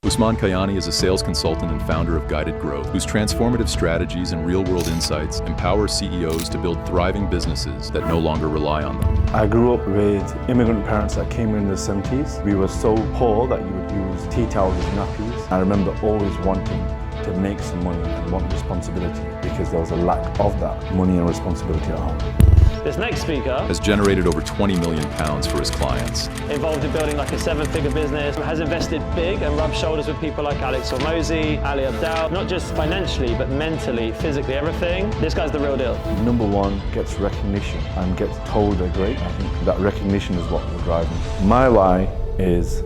Usman Kayani is a sales consultant and founder of Guided Growth, whose transformative strategies and real-world insights empower CEOs to build thriving businesses that no longer rely on them. I grew up with immigrant parents that came in the 70s. We were so poor that you would use tea towels as nappies. I remember always wanting to make some money and want responsibility because there was a lack of that money and responsibility at home. This next speaker Has generated over £20 million for his clients. involved in building like a 7-figure business, has invested big and rubbed shoulders with people like Alex Hormozi, Ali Abdal, not just financially, but mentally, physically, everything. This guy's the real deal. Number one, gets recognition and gets told they're great. I think that recognition is what will drive them. My why is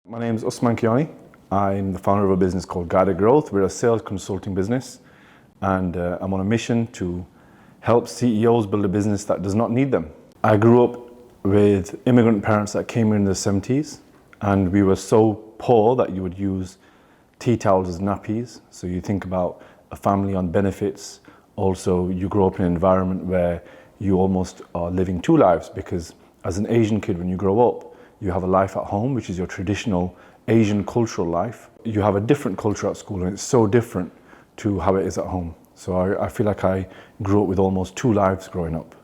my name is Usman Kayani. I'm the founder of a business called Guided Growth. We're a sales consulting business, and I'm on a mission to help CEOs build a business that does not need them. I grew up with immigrant parents that came in the 70s, and we were so poor that you would use tea towels as nappies. So you think about a family on benefits. Also, you grow up in an environment where you almost are living two lives, because as an Asian kid, when you grow up, you have a life at home, which is your traditional Asian cultural life. You have a different culture at school, and it's so different to how it is at home. So I feel like I grew up with almost two lives growing up.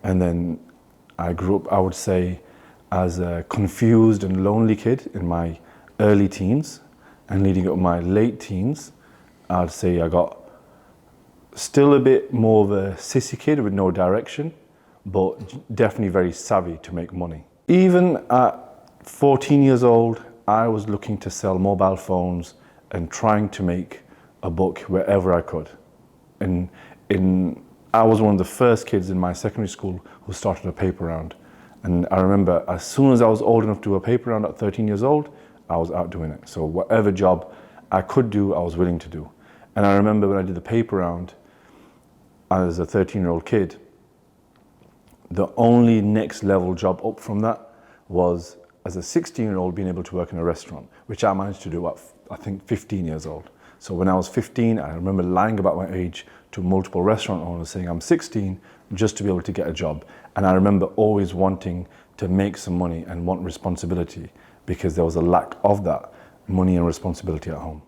And then I grew up, I would say, as a confused and lonely kid in my early teens, and leading up to my late teens, I'd say I got still a bit more of a sissy kid with no direction, but definitely very savvy to make money. Even at 14 years old, I was looking to sell mobile phones and trying to make a buck wherever I could. And I was one of the first kids in my secondary school who started a paper round. And I remember as soon as I was old enough to do a paper round at 13 years old, I was out doing it. So whatever job I could do, I was willing to do. And I remember when I did the paper round as a 13-year-old kid, the only next level job up from that was as a 16-year-old being able to work in a restaurant, which I managed to do at, I think, 15 years old. So when I was 15, I remember lying about my age to multiple restaurant owners saying I'm 16 just to be able to get a job. And I remember always wanting to make some money and want responsibility because there was a lack of that money and responsibility at home.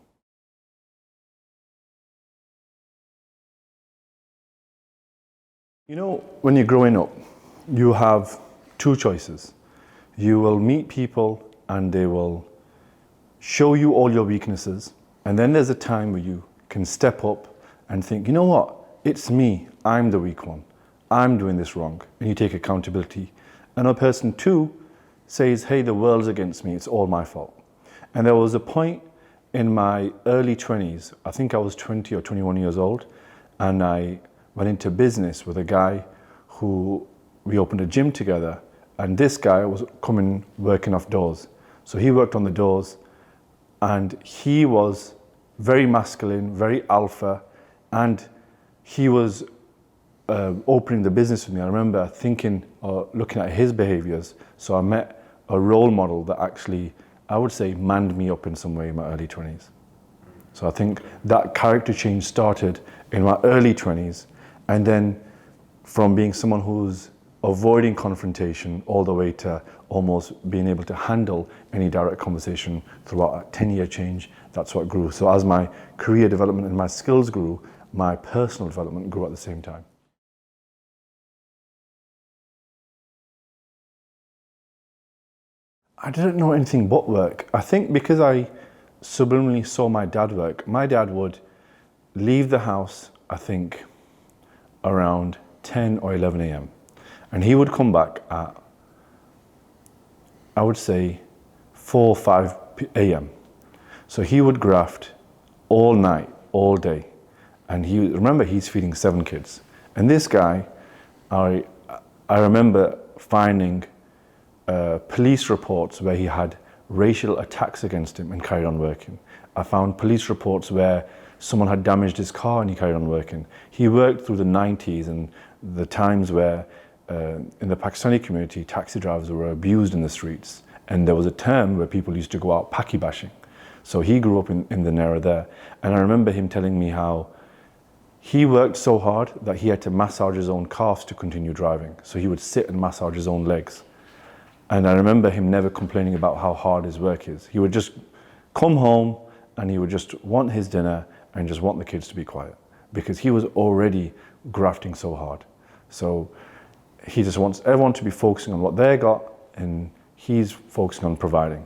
You know, when you're growing up, you have two choices. You will meet people and they will show you all your weaknesses. And then there's a time where you can step up and think, you know what? It's me. I'm the weak one. I'm doing this wrong. And you take accountability. And a person two says, hey, the world's against me. It's all my fault. And there was a point in my early 20s, I think I was 20 or 21 years old, and I went into business with a guy who we opened a gym together, and this guy was coming working off doors. So he worked on the doors, and he was very masculine, very alpha, and he was opening the business with me. I remember thinking or looking at his behaviors. So I met a role model that actually, I would say, manned me up in some way in my early 20s. So I think that character change started in my early 20s, and then from being someone who's avoiding confrontation all the way to almost being able to handle any direct conversation throughout a 10-year change, that's what grew. So as my career development and my skills grew, my personal development grew at the same time. I didn't know anything but work. I think because I subliminally saw my dad work, my dad would leave the house, I think, around 10 or 11 a.m. And he would come back at, I would say, 4 or 5 a.m. So he would graft all night, all day. And remember, he's feeding 7 kids. And this guy, I remember finding police reports where he had racial attacks against him and carried on working. I found police reports where someone had damaged his car and he carried on working. He worked through the 90s and the times where in the Pakistani community, taxi drivers were abused in the streets. And there was a term where people used to go out paki bashing. So he grew up in the era there. And I remember him telling me how he worked so hard that he had to massage his own calves to continue driving. So he would sit and massage his own legs. And I remember him never complaining about how hard his work is. He would just come home and he would just want his dinner and just want the kids to be quiet because he was already grafting so hard. So he just wants everyone to be focusing on what they got and he's focusing on providing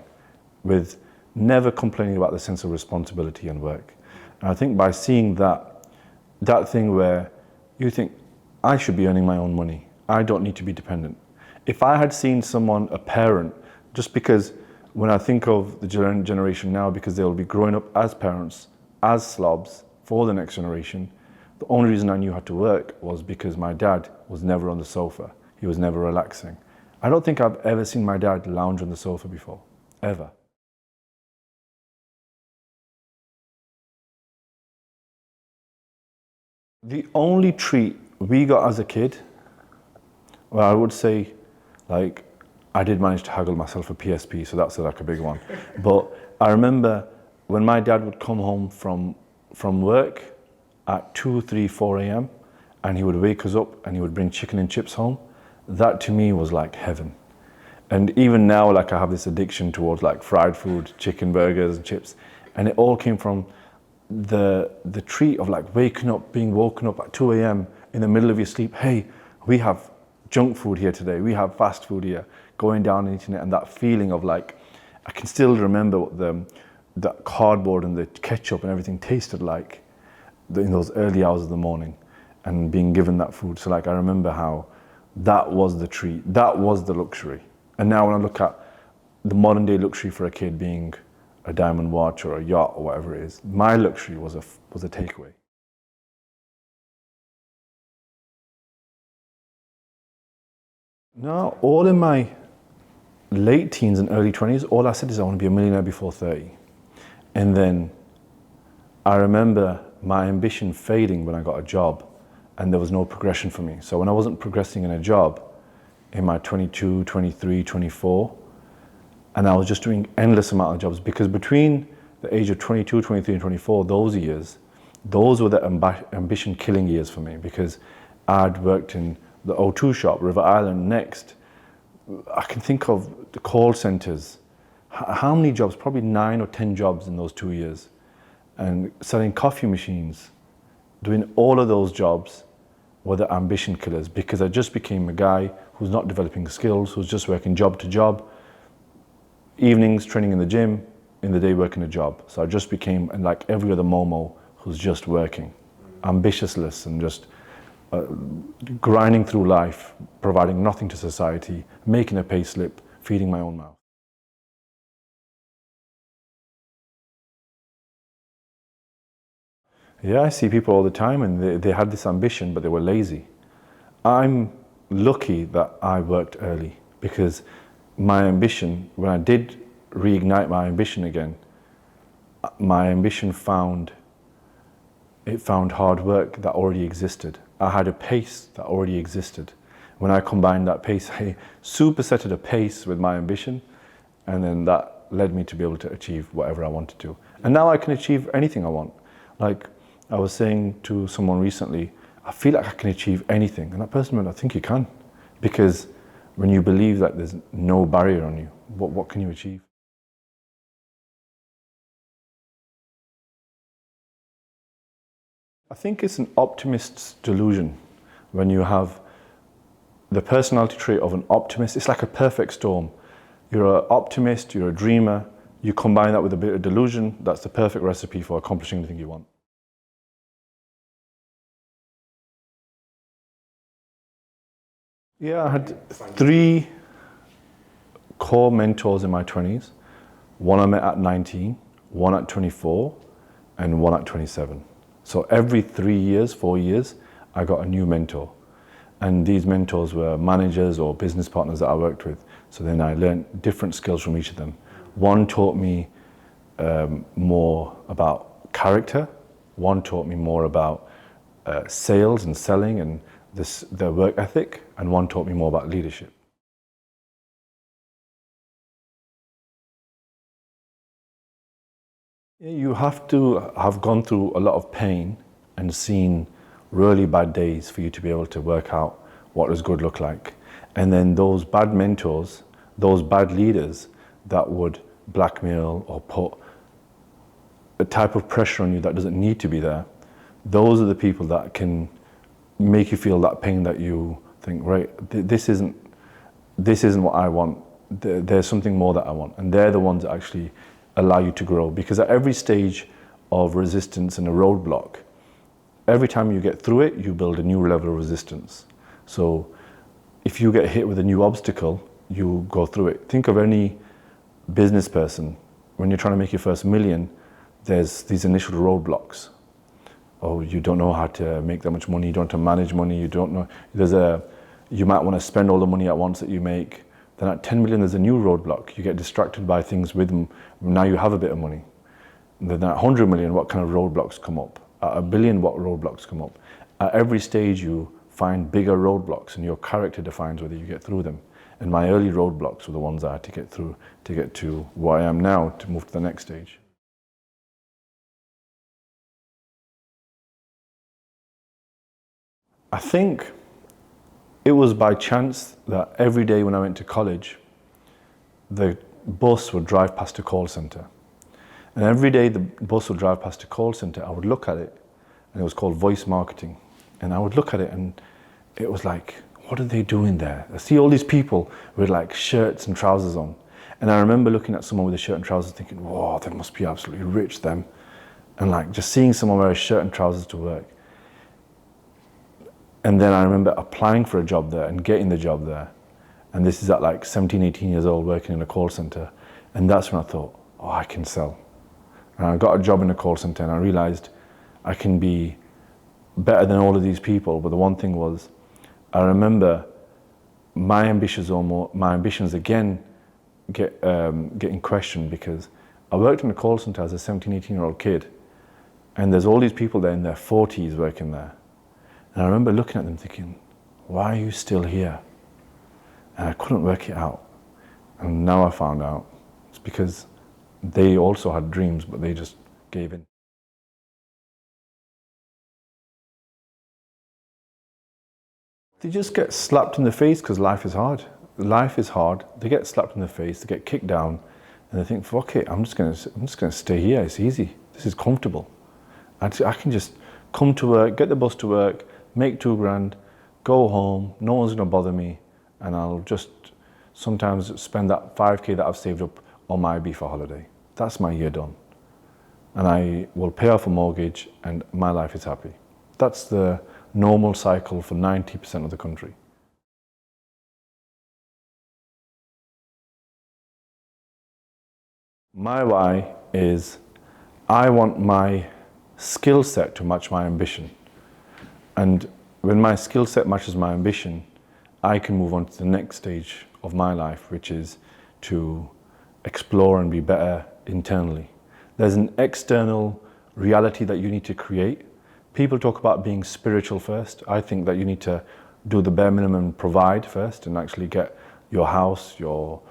with never complaining about the sense of responsibility and work. And I think by seeing that thing where you think, I should be earning my own money. I don't need to be dependent. If I had seen someone, a parent, just because when I think of the generation now, because they'll be growing up as parents, as slobs for the next generation, the only reason I knew how to work was because my dad was never on the sofa. He was never relaxing. I don't think I've ever seen my dad lounge on the sofa before, ever. The only treat we got as a kid, well, I would say, like, I did manage to haggle myself a PSP, so that's like a big one. But I remember when my dad would come home from work at 2, 3, 4 a.m. and he would wake us up and he would bring chicken and chips home. That to me was like heaven. And even now, like, I have this addiction towards like fried food, chicken burgers and chips. And it all came from the treat of like waking up, being woken up at 2 a.m. in the middle of your sleep. Hey, we have junk food here today. We have fast food here. Going down and eating it, and that feeling of like, I can still remember what the cardboard and the ketchup and everything tasted like in those early hours of the morning and being given that food. So like, I remember how that was the treat, that was the luxury. And now when I look at the modern day luxury for a kid being a diamond watch or a yacht or whatever it is, my luxury was a takeaway. No, all in my late teens and early 20s, all I said is I want to be a millionaire before 30. And then I remember my ambition fading when I got a job and there was no progression for me. So when I wasn't progressing in a job in my 22, 23, 24, and I was just doing endless amount of jobs because between the age of 22, 23 and 24, those years, those were the ambition killing years for me because I'd worked in the O2 shop, River Island, Next. I can think of the call centers. How many jobs? Probably 9 or 10 jobs in those 2 years. And selling coffee machines, doing all of those jobs were the ambition killers because I just became a guy who's not developing skills, who's just working job to job. Evenings training in the gym, in the day working a job. So I just became, and like every other Momo who's just working, ambitionless and just grinding through life, providing nothing to society, making a pay slip, feeding my own mouth. Yeah, I see people all the time and they had this ambition, but they were lazy. I'm lucky that I worked early because my ambition, when I did reignite my ambition again, my ambition found hard work that already existed. I had a pace that already existed. When I combined that pace, I supersetted a pace with my ambition, and then that led me to be able to achieve whatever I wanted to. And now I can achieve anything I want. Like I was saying to someone recently, I feel like I can achieve anything. And that person went, I think you can. Because when you believe that there's no barrier on you, what can you achieve? I think it's an optimist's delusion when you have the personality trait of an optimist. It's like a perfect storm. You're an optimist, you're a dreamer, you combine that with a bit of delusion, that's the perfect recipe for accomplishing anything you want. Yeah, I had 3 core mentors in my 20s. One I met at 19, one at 24, and one at 27. So every 3 years, 4 years, I got a new mentor. And these mentors were managers or business partners that I worked with. So then I learned different skills from each of them. One taught me more about character. One taught me more about sales and selling and their work ethic. And one taught me more about leadership. You have to have gone through a lot of pain and seen really bad days for you to be able to work out what does good look like. And then those bad mentors, those bad leaders that would blackmail or put a type of pressure on you that doesn't need to be there, those are the people that can make you feel that pain that you think, right, this isn't what I want. There's something more that I want. And they're the ones that actually allow you to grow, because at every stage of resistance and a roadblock, every time you get through it, you build a new level of resistance. So if you get hit with a new obstacle, you go through it. Think of any business person. When you're trying to make your first million, there's these initial roadblocks. Oh, you don't know how to make that much money, you don't know how to manage money, you don't know, you might want to spend all the money at once that you make. Then at 10 million, there's a new roadblock. You get distracted by things with them. Now you have a bit of money. And then at 100 million, what kind of roadblocks come up? At a billion, what roadblocks come up? At every stage, you find bigger roadblocks, and your character defines whether you get through them. And my early roadblocks were the ones I had to get through to get to where I am now, to move to the next stage. I think it was by chance that every day when I went to college, the bus would drive past a call center. And every day the bus would drive past a call center, I would look at it, and it was called voice marketing. And I would look at it and it was like, what are they doing there? I see all these people with like shirts and trousers on. And I remember looking at someone with a shirt and trousers thinking, whoa, they must be absolutely rich, them. And like just seeing someone wear a shirt and trousers to work. And then I remember applying for a job there and getting the job there. And this is at like 17, 18 years old, working in a call center. And that's when I thought, oh, I can sell. And I got a job in a call center and I realized I can be better than all of these people. But the one thing was, I remember my ambitions again getting questioned, because I worked in a call center as a 17, 18-year-old kid. And there's all these people there in their 40s working there. And I remember looking at them thinking, why are you still here? And I couldn't work it out. And now I found out it's because they also had dreams, but they just gave in. They just get slapped in the face because life is hard. Life is hard. They get slapped in the face, they get kicked down, and they think, fuck it, I'm just gonna stay here. It's easy. This is comfortable. I can just come to work, get the bus to work, make $2,000, go home, no one's gonna bother me, and I'll just sometimes spend that 5K that I've saved up on my Ibiza holiday. That's my year done. And I will pay off a mortgage and my life is happy. That's the normal cycle for 90% of the country. My why is I want my skill set to match my ambition. And when my skill set matches my ambition, I can move on to the next stage of my life, which is to explore and be better internally. There's an external reality that you need to create. People talk about being spiritual first. I think that you need to do the bare minimum, provide first, and actually get your house, your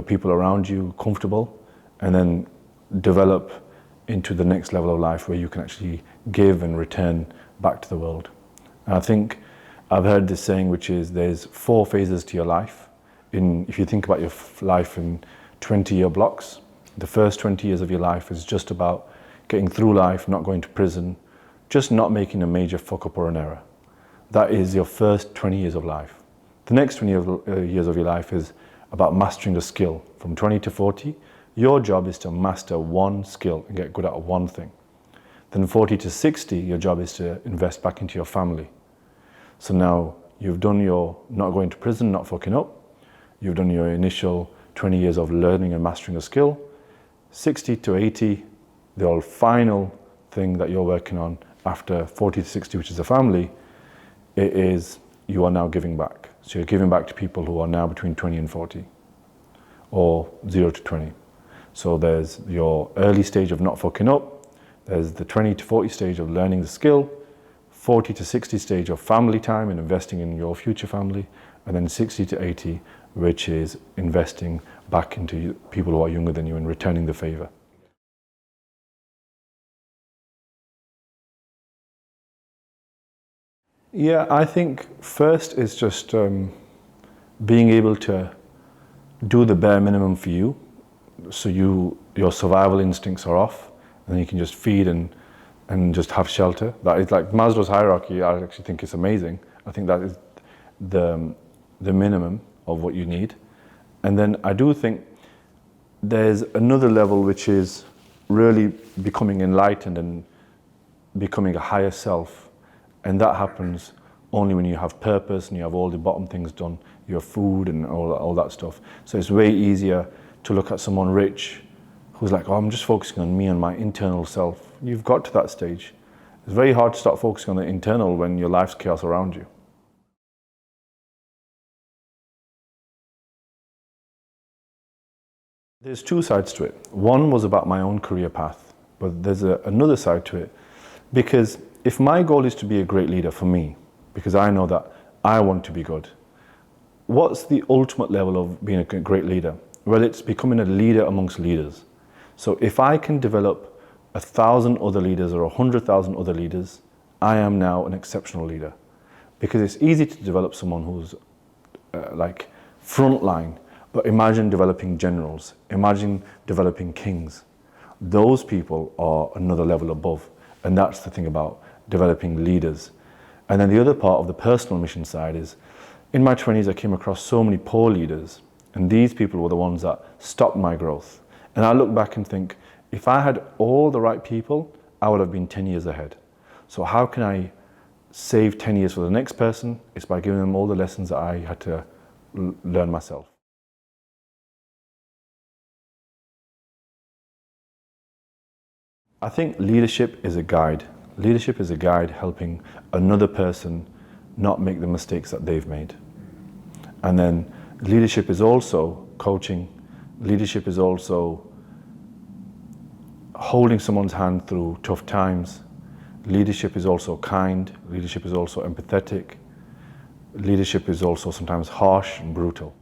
people around you comfortable, and then develop into the next level of life where you can actually give and return back to the world. And I think I've heard this saying, which is there's 4 phases to your life. If you think about your life in 20-year blocks, the first 20 years of your life is just about getting through life, not going to prison, just not making a major fuck up or an error. That is your first 20 years of life. The next 20 years of your life is about mastering a skill. From 20 to 40, your job is to master one skill and get good at one thing. Then 40 to 60, your job is to invest back into your family. So now you've done your not going to prison, not fucking up. You've done your initial 20 years of learning and mastering a skill. 60 to 80, the final thing that you're working on after 40 to 60, which is the family, it is you are now giving back. So you're giving back to people who are now between 20 and 40, or 0 to 20. So there's your early stage of not fucking up, there's the 20 to 40 stage of learning the skill, 40 to 60 stage of family time and investing in your future family, and then 60 to 80, which is investing back into people who are younger than you and returning the favor. Yeah, I think first is just being able to do the bare minimum for you, so your survival instincts are off, and you can just feed and just have shelter. That is like Maslow's hierarchy. I actually think it's amazing. I think that is the minimum of what you need. And then I do think there's another level which is really becoming enlightened and becoming a higher self. And that happens only when you have purpose and you have all the bottom things done, your food and all that stuff. So it's way easier to look at someone rich who's like, oh, I'm just focusing on me and my internal self. You've got to that stage. It's very hard to start focusing on the internal when your life's chaos around you. There's two sides to it. One was about my own career path, but there's another side to it. Because if my goal is to be a great leader for me, because I know that I want to be good, what's the ultimate level of being a great leader? Well, it's becoming a leader amongst leaders. So if I can develop 1,000 other leaders or 100,000 other leaders, I am now an exceptional leader. Because it's easy to develop someone who's like frontline, but imagine developing generals, imagine developing kings. Those people are another level above. And that's the thing about developing leaders. And then the other part of the personal mission side is, in my 20s, I came across so many poor leaders. And these people were the ones that stopped my growth. And I look back and think, if I had all the right people, I would have been 10 years ahead. So how can I save 10 years for the next person? It's by giving them all the lessons that I had to learn myself. I think leadership is a guide. Leadership is a guide helping another person not make the mistakes that they've made. And then leadership is also coaching. Leadership is also holding someone's hand through tough times. Leadership is also kind. Leadership is also empathetic. Leadership is also sometimes harsh and brutal.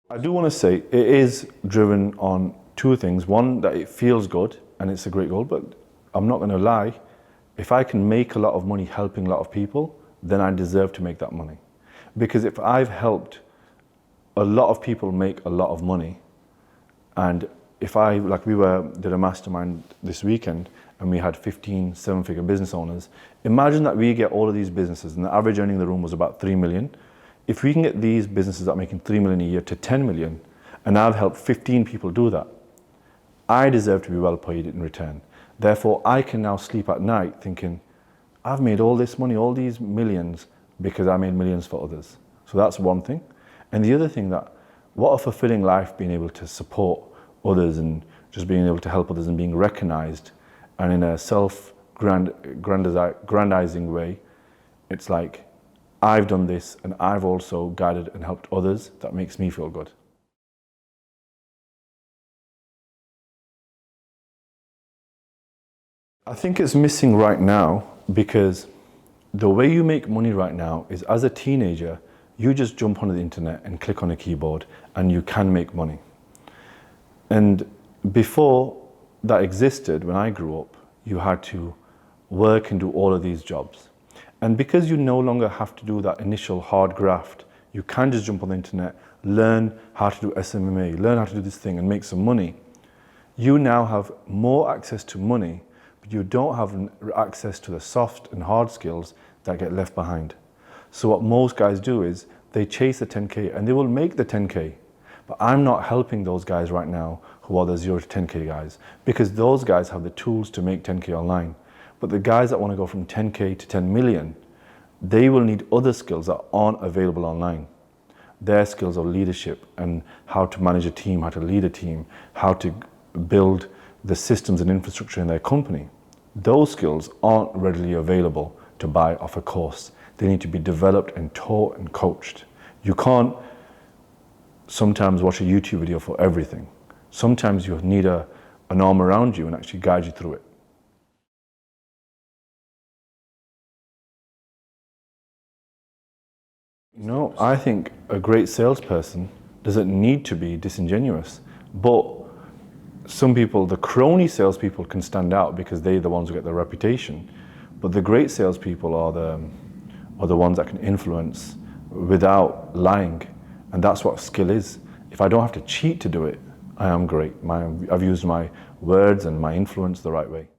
I do want to say it is driven on two things. One, that it feels good and it's a great goal, but I'm not going to lie. If I can make a lot of money helping a lot of people, then I deserve to make that money. Because if I've helped a lot of people make a lot of money, and if I, like did a mastermind this weekend and we had 15 seven-figure business owners, imagine that we get all of these businesses and the average earning in the room was about 3 million. If we can get these businesses that are making 3 million a year to 10 million, and I've helped 15 people do that, I deserve to be well paid in return. Therefore, I can now sleep at night thinking, I've made all this money, all these millions, because I made millions for others. So that's one thing. And the other thing, that what a fulfilling life being able to support others and just being able to help others and being recognized, and in a self-grandizing way. It's like, I've done this and I've also guided and helped others. That makes me feel good. I think it's missing right now because the way you make money right now is, as a teenager, you just jump onto the internet and click on a keyboard and you can make money. And before that existed, when I grew up, you had to work and do all of these jobs. And because you no longer have to do that initial hard graft, you can just jump on the internet, learn how to do SMMA, learn how to do this thing and make some money. You now have more access to money, but you don't have access to the soft and hard skills that get left behind. So what most guys do is they chase the 10K and they will make the 10K. But I'm not helping those guys right now who are the 0 to 10K guys, because those guys have the tools to make 10K online. But the guys that want to go from 10K to 10 million, they will need other skills that aren't available online. Their skills of leadership and how to manage a team, how to lead a team, how to build the systems and infrastructure in their company. Those skills aren't readily available to buy off a course. They need to be developed and taught and coached. You can't sometimes watch a YouTube video for everything. Sometimes you need an arm around you and actually guide you through it. No, I think a great salesperson doesn't need to be disingenuous, but some people, the crony salespeople, can stand out because they're the ones who get the reputation. But the great salespeople are the ones that can influence without lying, and that's what skill is. If I don't have to cheat to do it, I am great. I've used my words and my influence the right way.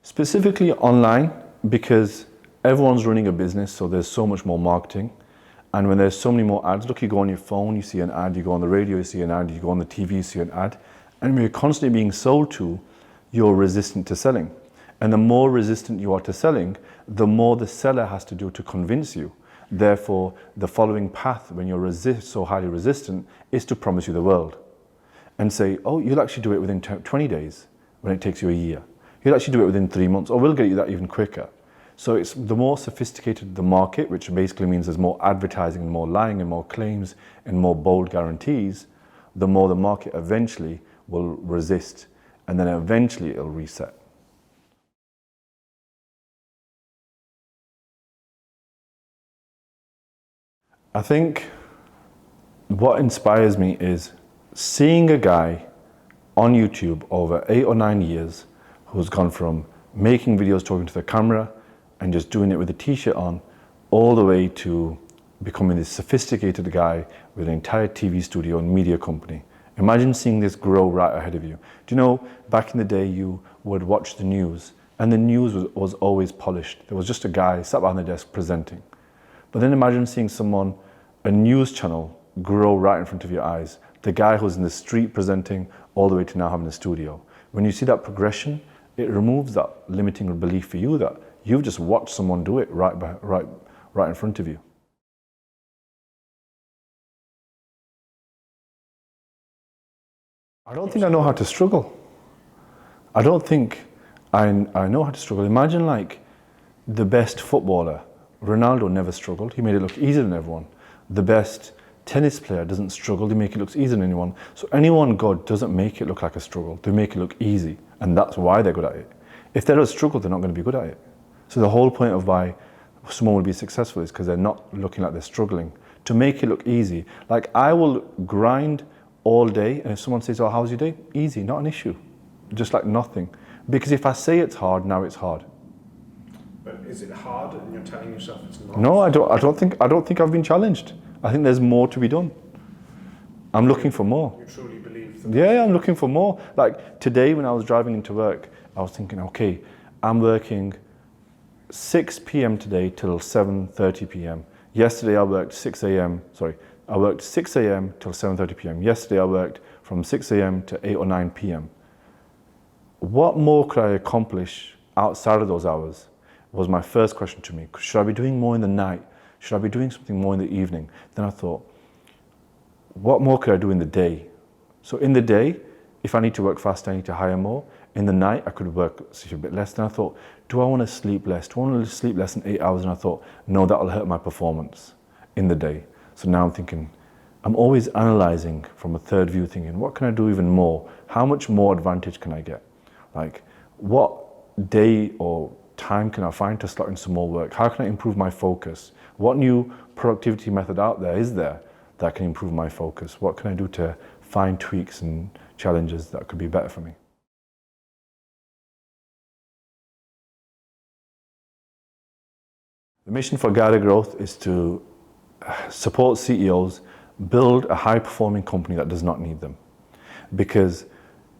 Specifically online, because everyone's running a business, so there's so much more marketing. And when there's so many more ads, look, you go on your phone, you see an ad, you go on the radio, you see an ad, you go on the TV, you see an ad. And when you're constantly being sold to, you're resistant to selling. And the more resistant you are to selling, the more the seller has to do to convince you. Therefore, the following path when you're so highly resistant is to promise you the world. And say, oh, you'll actually do it within 20 days when it takes you a year. You'll actually do it within 3 months, or we'll get you that even quicker. So it's the more sophisticated the market, which basically means there's more advertising and more lying and more claims and more bold guarantees, the more the market eventually will resist, and then eventually it'll reset. I think what inspires me is seeing a guy on YouTube over 8 or 9 years who's gone from making videos talking to the camera and just doing it with a t-shirt on, all the way to becoming this sophisticated guy with an entire TV studio and media company. Imagine seeing this grow right ahead of you. Do you know, back in the day you would watch the news and the news was always polished. There was just a guy sat behind the desk presenting. But then imagine seeing someone, a news channel, grow right in front of your eyes. The guy who's in the street presenting all the way to now having a studio. When you see that progression, it removes that limiting belief for you that you've just watched someone do it right in front of you. I don't think I know how to struggle. I don't think I know how to struggle. Imagine like the best footballer. Ronaldo never struggled. He made it look easier than everyone. The best tennis player doesn't struggle. They make it look easier than anyone. So anyone good doesn't make it look like a struggle. They make it look easy. And that's why they're good at it. If they're a struggle, they're not going to be good at it. So the whole point of why someone will be successful is because they're not looking like they're struggling. To make it look easy. Like I will grind all day, and if someone says, oh, how's your day? Easy, not an issue. Just like nothing. Because if I say it's hard, now it's hard. But is it hard and you're telling yourself it's not? No, I don't think I've been challenged. I think there's more to be done. I'm looking for more. You truly believe that? Yeah, I'm looking for more. Like today when I was driving into work, I was thinking, okay, I'm working 6 p.m. today till 7:30 p.m. Yesterday I worked 6 a.m. till 7:30 p.m. Yesterday I worked from 6 a.m. to 8 or 9 p.m. What more could I accomplish outside of those hours was my first question to me. Should I be doing more in the night? Should I be doing something more in the evening? Then I thought, what more could I do in the day? So in the day, if I need to work faster, I need to hire more. In the night, I could work a bit less. Then I thought, do I want to sleep less? Do I want to sleep less than 8 hours? And I thought, no, that'll hurt my performance in the day. So now I'm thinking, I'm always analyzing from a third view, thinking, what can I do even more? How much more advantage can I get? Like, what day or time can I find to slot in some more work? How can I improve my focus? What new productivity method out there is there that can improve my focus? What can I do to find tweaks and challenges that could be better for me? The mission for Guided Growth is to support CEOs build a high-performing company that does not need them. Because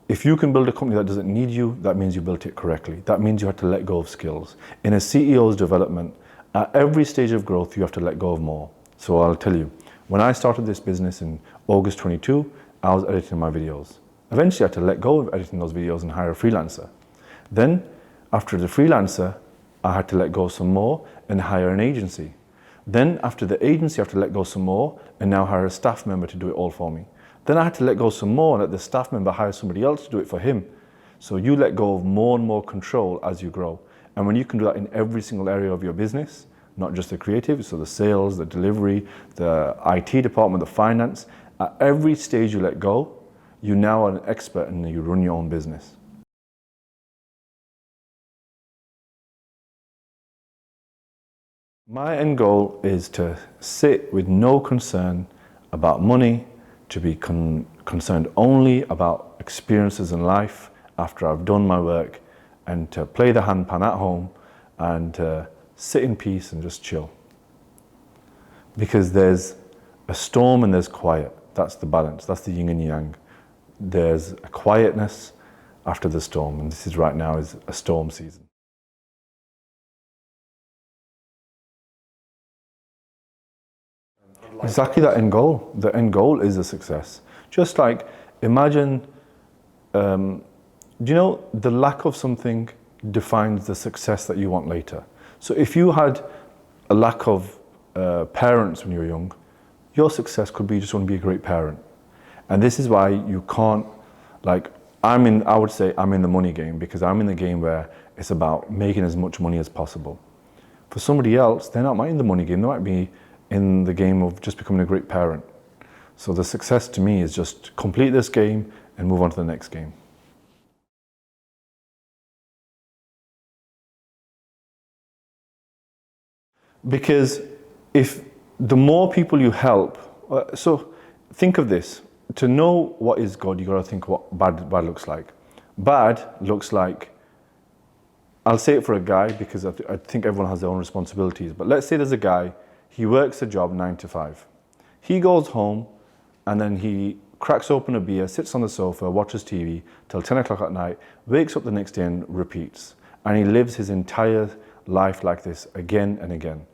if you can build a company that doesn't need you, that means you built it correctly. That means you have to let go of skills. In a CEO's development, at every stage of growth, you have to let go of more. So I'll tell you, when I started this business in August 22, I was editing my videos. Eventually, I had to let go of editing those videos and hire a freelancer. Then, after the freelancer, I had to let go some more and hire an agency. Then, after the agency, I have to let go some more and now hire a staff member to do it all for me. Then I had to let go some more and let the staff member hire somebody else to do it for him. So you let go of more and more control as you grow. And when you can do that in every single area of your business, not just the creative, so the sales, the delivery, the IT department, the finance, at every stage you let go, you now are an expert and you run your own business. My end goal is to sit with no concern about money, to be concerned only about experiences in life after I've done my work, and to play the handpan at home and sit in peace and just chill. Because there's a storm and there's quiet. That's the balance, that's the yin and yang. There's a quietness after the storm, and this is right now is a storm season. Exactly that end goal. The end goal is a success. Just like, imagine, do you know, the lack of something defines the success that you want later. So if you had a lack of parents when you were young, your success could be just want to be a great parent. And this is why you can't, like, I would say I'm in the money game, because I'm in the game where it's about making as much money as possible. For somebody else, they're not in the money game, they might be in the game of just becoming a great parent. So the success to me is just complete this game and move on to the next game. Because if the more people you help, so think of this, to know what is good, you got to think what bad looks like. Bad looks like, I'll say it for a guy because I think everyone has their own responsibilities, but let's say there's a guy, he works a job 9 to 5. He goes home and then he cracks open a beer, sits on the sofa, watches TV till 10 o'clock at night, wakes up the next day and repeats. And he lives his entire life like this again and again.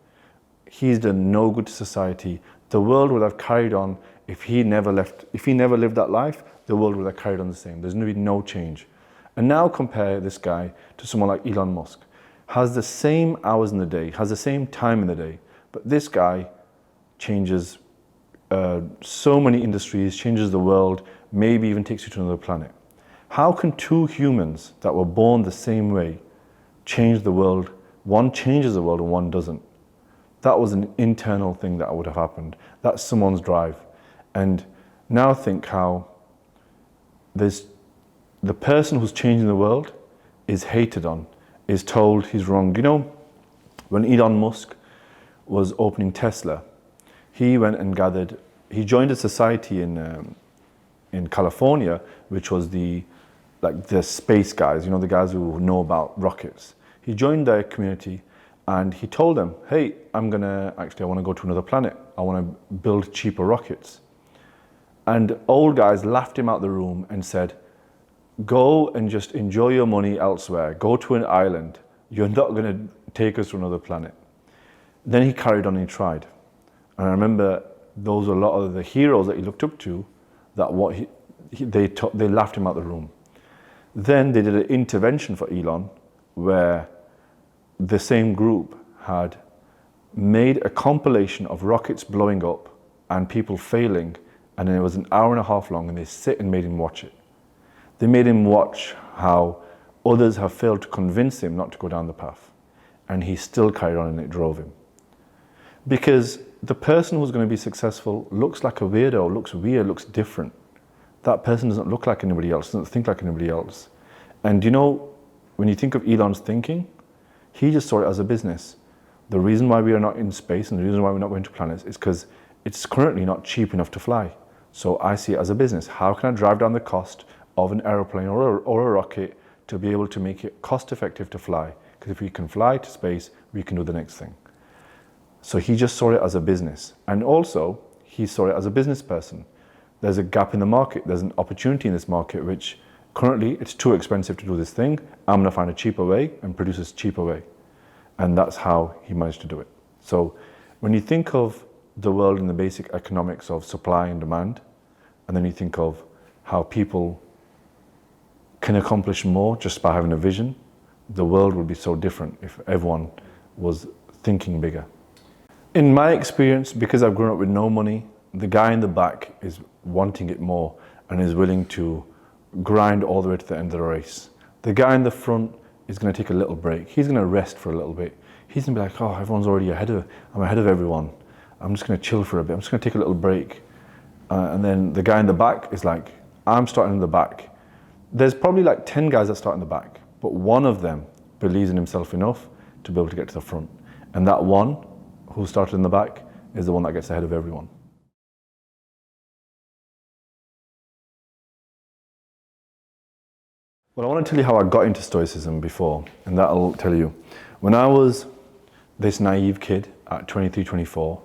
He's done no good to society. The world would have carried on if he never lived that life, the world would have carried on the same. There's going to be no change. And now compare this guy to someone like Elon Musk. Has the same hours in the day, has the same time in the day, but this guy changes so many industries, changes the world, maybe even takes you to another planet. How can two humans that were born the same way change the world? One changes the world and one doesn't. That was an internal thing that would have happened. That's someone's drive. And now think how the person who's changing the world is hated on, is told he's wrong. You know, when Elon Musk was opening Tesla, he went and he joined a society in California, which was the space guys, you know, the guys who know about rockets. He joined their community and he told them, hey, I want to go to another planet. I want to build cheaper rockets. And old guys laughed him out the room and said, go and just enjoy your money elsewhere. Go to an island. You're not going to take us to another planet. Then he carried on and he tried. And I remember those were a lot of the heroes that he looked up to, that they laughed him out the room. Then they did an intervention for Elon where the same group had made a compilation of rockets blowing up and people failing, and it was an hour and a half long, and they sit and made him watch it. They made him watch how others have failed to convince him not to go down the path, and he still carried on and it drove him. Because the person who's going to be successful looks like a weirdo, looks weird, looks different. That person doesn't look like anybody else, doesn't think like anybody else. And you know, when you think of Elon's thinking, he just saw it as a business. The reason why we are not in space and the reason why we're not going to planets is because it's currently not cheap enough to fly. So I see it as a business. How can I drive down the cost of an aeroplane or a rocket to be able to make it cost effective to fly? Because if we can fly to space, we can do the next thing. So he just saw it as a business. And also, he saw it as a business person. There's a gap in the market. There's an opportunity in this market, which currently it's too expensive to do this thing. I'm going to find a cheaper way and produce this cheaper way. And that's how he managed to do it. So when you think of the world in the basic economics of supply and demand, and then you think of how people can accomplish more just by having a vision, the world would be so different if everyone was thinking bigger. In my experience, because I've grown up with no money, the guy in the back is wanting it more and is willing to grind all the way to the end of the race. The guy in the front is going to take a little break. He's going to rest for a little bit. He's going to be like, oh, everyone's already I'm ahead of everyone. I'm just going to chill for a bit. I'm just going to take a little break. And then the guy in the back is like, I'm starting in the back. There's probably like 10 guys that start in the back, but one of them believes in himself enough to be able to get to the front. And that one who started in the back is the one that gets ahead of everyone. Well, I want to tell you how I got into Stoicism before, and that'll tell you. When I was this naive kid at 23, 24,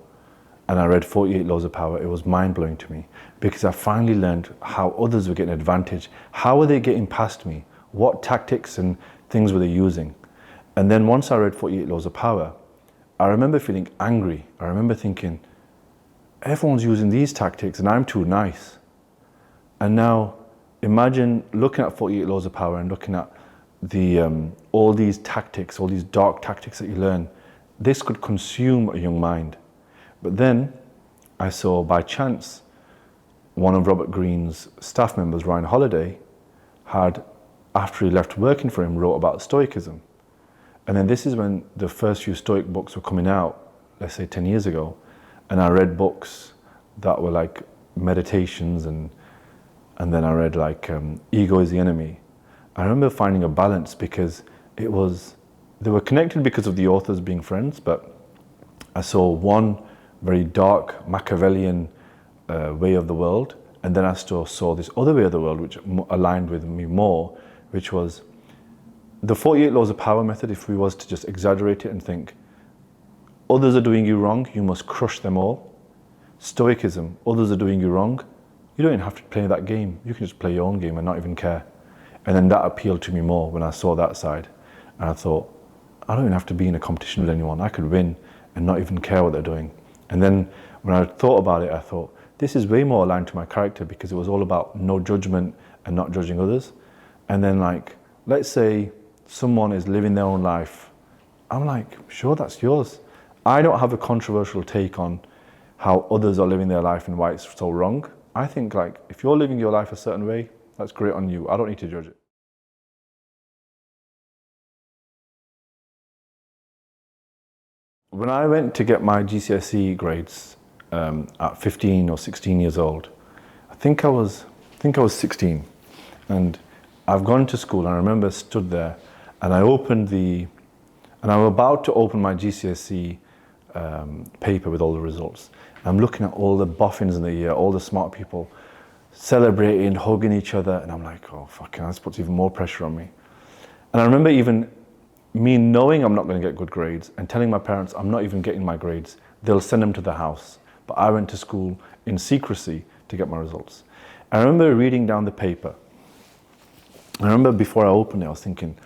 and I read 48 Laws of Power, it was mind-blowing to me because I finally learned how others were getting advantage. How were they getting past me? What tactics and things were they using? And then once I read 48 Laws of Power, I remember feeling angry. I remember thinking, everyone's using these tactics and I'm too nice. And now imagine looking at 48 Laws of Power and looking at all these tactics, all these dark tactics that you learn. This could consume a young mind. But then I saw by chance one of Robert Greene's staff members, Ryan Holiday, had, after he left working for him, wrote about Stoicism. And then this is when the first few Stoic books were coming out, let's say 10 years ago. And I read books that were like meditations and then I read like Ego is the Enemy. I remember finding a balance because they were connected because of the authors being friends, but I saw one very dark Machiavellian way of the world, and then I still saw this other way of the world which aligned with me more, which was the 48 Laws of Power method. If we was to just exaggerate it and think, others are doing you wrong, you must crush them all. Stoicism, others are doing you wrong, you don't even have to play that game. You can just play your own game and not even care. And then that appealed to me more when I saw that side. And I thought, I don't even have to be in a competition with anyone. I could win and not even care what they're doing. And then when I thought about it, I thought, this is way more aligned to my character because it was all about no judgment and not judging others. And then like, let's say someone is living their own life. I'm like, sure, that's yours. I don't have a controversial take on how others are living their life and why it's so wrong. I think like, if you're living your life a certain way, that's great on you. I don't need to judge it. When I went to get my GCSE grades at 15 or 16 years old, I think I was 16, and I've gone to school and I remember stood there and I was about to open my GCSE paper with all the results. I'm looking at all the boffins in the year, all the smart people celebrating, hugging each other, and I'm like, oh fucking, this puts even more pressure on me. And I remember even me knowing I'm not going to get good grades and telling my parents I'm not even getting my grades. They'll send them to the house. But I went to school in secrecy to get my results. I remember reading down the paper. I remember before I opened it, I was thinking,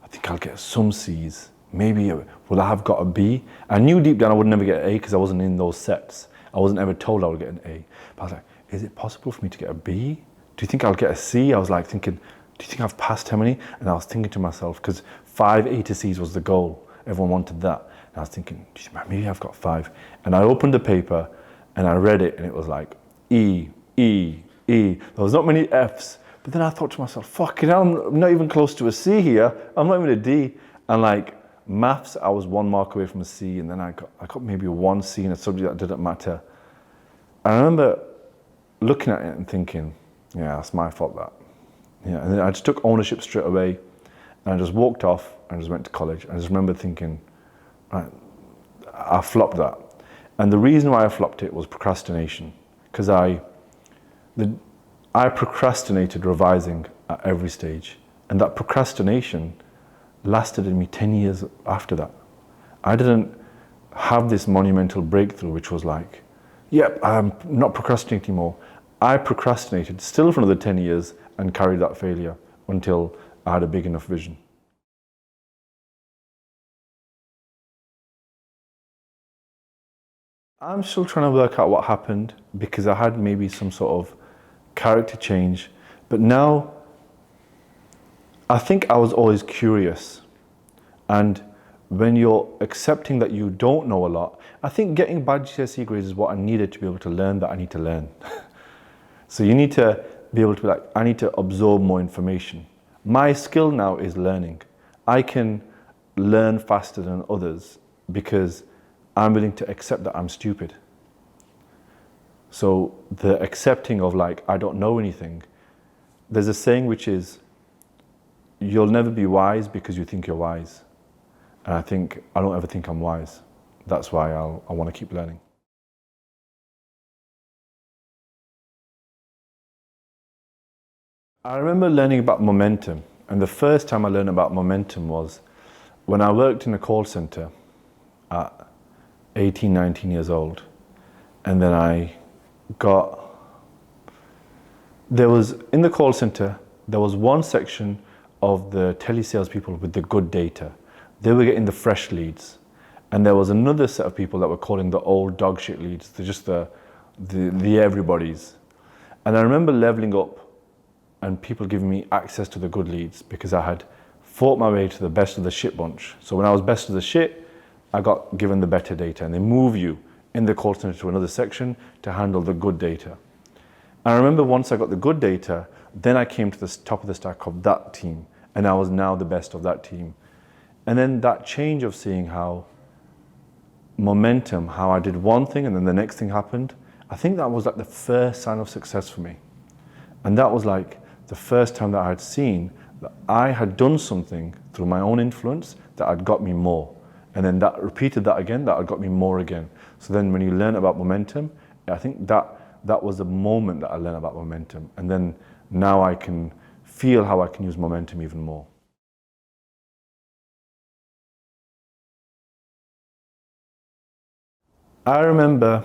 I think I'll get some C's. Maybe will I have got a B? I knew deep down I would never get an A because I wasn't in those sets. I wasn't ever told I would get an A. But I was like, is it possible for me to get a B? Do you think I'll get a C? I was like thinking, do you think I've passed how many? And I was thinking to myself, because 5 A to C's was the goal. Everyone wanted that. And I was thinking, maybe I've got 5. And I opened the paper and I read it and it was like E, E, E. There was not many F's. But then I thought to myself, fucking hell, I'm not even close to a C here. I'm not even a D. And like maths, I was 1 mark away from a C, and then I got maybe 1 C in a subject that didn't matter. And I remember looking at it and thinking, yeah, it's my fault that. Yeah, and then I just took ownership straight away, and I just walked off and just went to college. I just remember thinking, right, I flopped that. And the reason why I flopped it was procrastination, because I procrastinated revising at every stage, and that procrastination lasted in me 10 years after that. I didn't have this monumental breakthrough, which was like, yep, I'm not procrastinating anymore. I procrastinated still for another 10 years and carried that failure until I had a big enough vision. I'm still trying to work out what happened because I had maybe some sort of character change, but now I think I was always curious. And when you're accepting that you don't know a lot, I think getting bad GCSE grades is what I needed to be able to learn that I need to learn. So you need to be able to be like, I need to absorb more information. My skill now is learning. I can learn faster than others because I'm willing to accept that I'm stupid. So the accepting of like, I don't know anything, there's a saying which is, you'll never be wise because you think you're wise. And I don't ever think I'm wise. That's why I want to keep learning. I remember learning about momentum. And the first time I learned about momentum was when I worked in a call center at 18, 19 years old. And then in the call center, there was one section of the telesales people with the good data. They were getting the fresh leads. And there was another set of people that were calling the old dog shit leads. They're just the everybody's. And I remember leveling up and people giving me access to the good leads because I had fought my way to the best of the shit bunch. So when I was best of the shit, I got given the better data, and they move you in the call center to another section to handle the good data. And I remember once I got the good data, then I came to the top of the stack of that team, and I was now the best of that team. And then that change of seeing how momentum, how I did one thing and then the next thing happened, I think that was like the first sign of success for me. And that was like the first time that I had seen that I had done something through my own influence that had got me more. And then that repeated that again, that had got me more again. So then when you learn about momentum, I think that was the moment that I learned about momentum. And then now I can feel how I can use momentum even more. I remember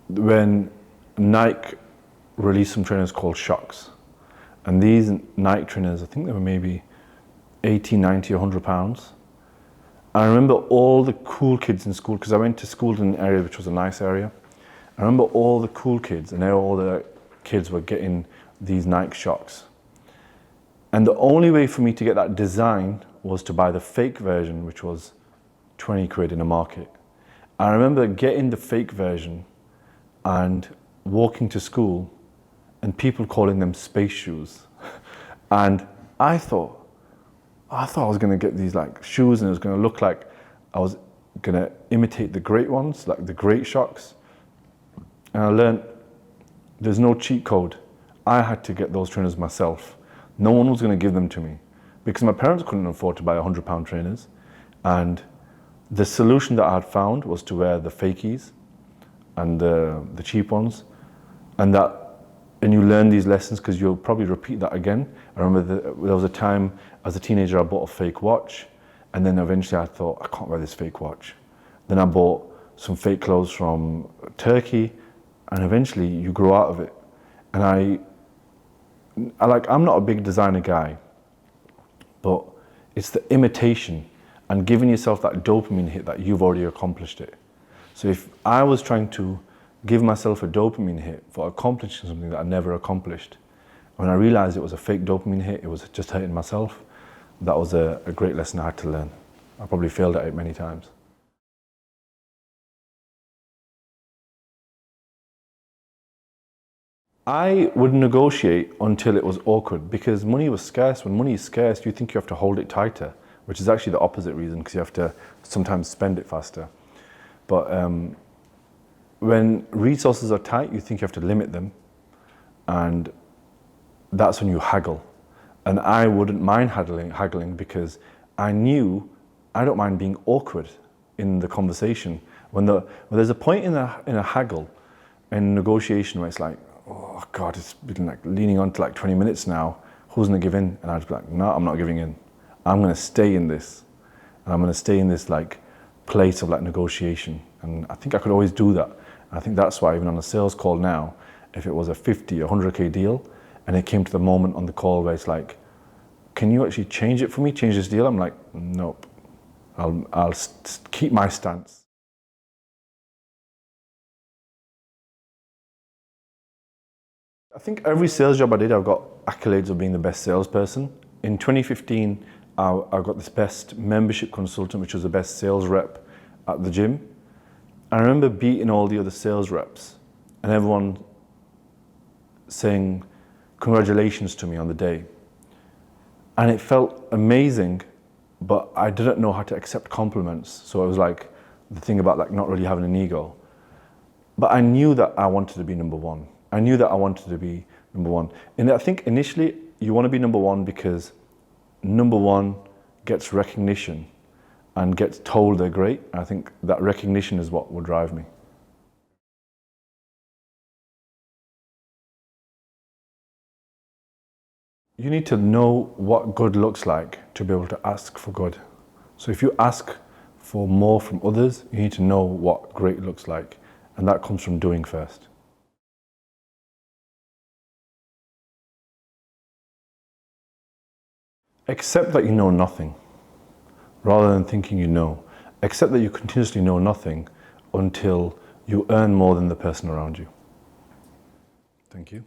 when Nike released some trainers called Shocks. And these Nike trainers, I think they were maybe 80, 90, 100 pounds. I remember all the cool kids in school, because I went to school in an area which was a nice area. I remember all the cool kids, and all the kids were getting these Nike Shocks. And the only way for me to get that design was to buy the fake version, which was 20 quid in the market. I remember getting the fake version and walking to school and people calling them space shoes. And I thought I was going to get these like shoes and it was going to look like I was going to imitate the great ones, like the great Shocks. And I learned there's no cheat code. I had to get those trainers myself. No one was going to give them to me because my parents couldn't afford to buy £100 trainers. And the solution that I had found was to wear the fakies and the cheap ones. And you learn these lessons because you'll probably repeat that again. I remember there was a time as a teenager I bought a fake watch, and then eventually I thought, I can't wear this fake watch. Then I bought some fake clothes from Turkey, and eventually you grow out of it. And I'm not a big designer guy, but it's the imitation and giving yourself that dopamine hit that you've already accomplished it. So if I was trying to give myself a dopamine hit for accomplishing something that I never accomplished, when I realized it was a fake dopamine hit, it was just hurting myself, that was a great lesson I had to learn. I probably failed at it many times. I would negotiate until it was awkward because money was scarce. When money is scarce, you think you have to hold it tighter, which is actually the opposite reason because you have to sometimes spend it faster. But when resources are tight, you think you have to limit them, and that's when you haggle. And I wouldn't mind haggling because I knew I don't mind being awkward in the conversation. When there's a point in a haggle, in negotiation where it's like, oh God, it's been like leaning on to like 20 minutes now, who's gonna give in? And I'd be like, no, I'm not giving in. I'm gonna stay in this. And I'm gonna stay in this like place of like negotiation. And I think I could always do that. And I think that's why even on a sales call now, if it was a 50, 100K deal, and it came to the moment on the call where it's like, can you actually change it for me, change this deal? I'm like, nope, I'll keep my stance. I think every sales job I did, I've got accolades of being the best salesperson. In 2015, I got this best membership consultant, which was the best sales rep at the gym. I remember beating all the other sales reps and everyone saying congratulations to me on the day. And it felt amazing but I didn't know how to accept compliments. So it was like the thing about like not really having an ego. But I knew that I wanted to be number one. I knew that I wanted to be number one. And I think initially you want to be number one because number one gets recognition and gets told they're great. I think that recognition is what will drive me. You need to know what good looks like to be able to ask for good. So if you ask for more from others, you need to know what great looks like. And that comes from doing first. Accept that you know nothing, rather than thinking you know. Accept that you continuously know nothing until you earn more than the person around you. Thank you.